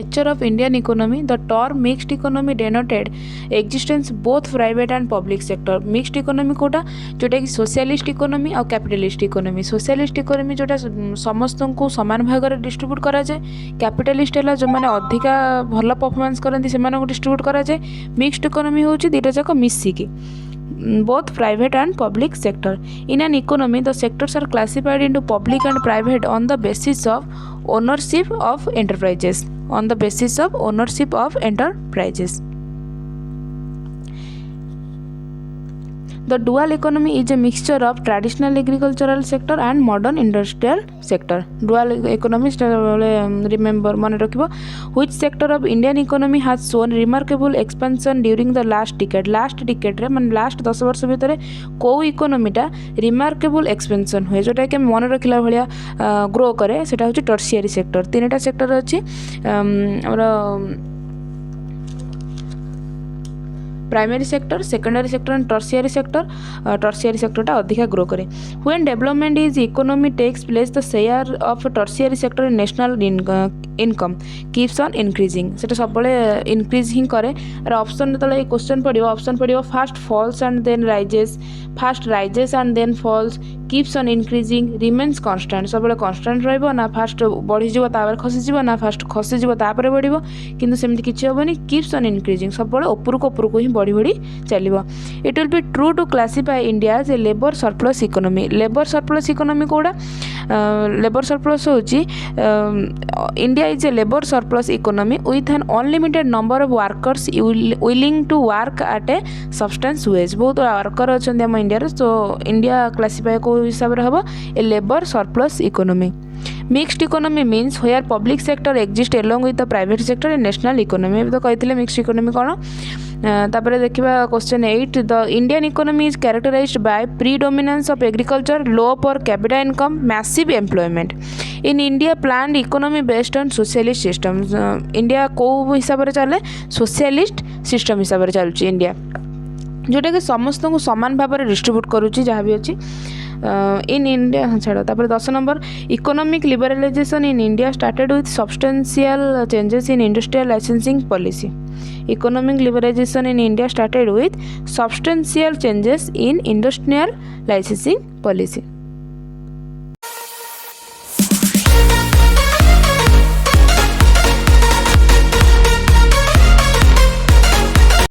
nature of Indian economy, the term mixed economy denoted existence both private and public sector. Mixed economy Kota जोटा कि socialist economy और capitalist economy. Socialist economy जोटा समस्त को समान भाग में डिस्ट्रीब्यूट करा जाए. कैपिटलिस्ट है जो मैंने अधिका भल परफॉर्मेंस करती से डिस्ट्रीब्यूट करा जाए. मिक्स्ड इकोनॉमी होची दुटा जाक मिसिकी both private and public sector. In an economy, the sectors are classified into public and private on the basis of ownership of enterprises. On the basis of ownership of enterprises. The dual economy is a mixture of traditional agricultural sector and modern industrial sector. Dual economy, remember मन रखिबो. Which sector of Indian economy has shown remarkable expansion during the last decade? Last decade रे मन last 10 वर्ष भितर को economy टा remarkable expansion हुए जोटा कि मन रखिला भलिया ग्रो करे सेटा होची टर्शियरी सेक्टर. तीनटा सेक्टर अछि हमर primary sector, secondary sector and tertiary sector. Tertiary sector अधिका ग्रो करे. When development is economy takes place the share of tertiary sector in national income keeps on increasing. सेटा सब बळे इंक्रीज ही करे. और ऑप्शन तले क्वेश्चन पडियो ऑप्शन पडियो first falls and then rises, first rises and then falls, keeps on increasing, remains constant. सब बळे कांस्टेंट रहइबो ना फर्स्ट बढ़ी जिवो तापर खसी जिवो ना फर्स्ट खसी जिवो तापर बढ़िबो. किंतु सेमति किछि होबनी. कीप्स ऑन इंक्रीजिंग सब बळे ऊपर को ही बढ़ी बढ़ी चलिबो. It will be true to classify India as a labour surplus economy. Labour surplus economy कोडा लेबर सरप्लस होची India is a labor surplus economy with an unlimited number of workers willing to work at a substance wage. बहुत worker अच्छा आम India. तो India classify को हिसाब से हम a labour surplus economy. Mixed economy means where public sector exist along with the private sector in national economy. तो कहते मिक्स्ड इकोनॉमी कौन. तापर देखा question 8. The Indian economy is characterised by predominance of agriculture, low per capita income, massive employment. In India planned economy based on socialist system. India को हिसाब से चले socialist system हिसाब से चलुची इंडिया जोटा कि समस्त को समान भाव में डिस्ट्रीब्यूट करुच्ची जहाँ भी अच्छी इन इंडिया. छाड़ तापर 10 नंबर. Economic liberalisation in India started with substantial changes in industrial licensing policy. Economic liberalization in India started with substantial changes in industrial licensing policy.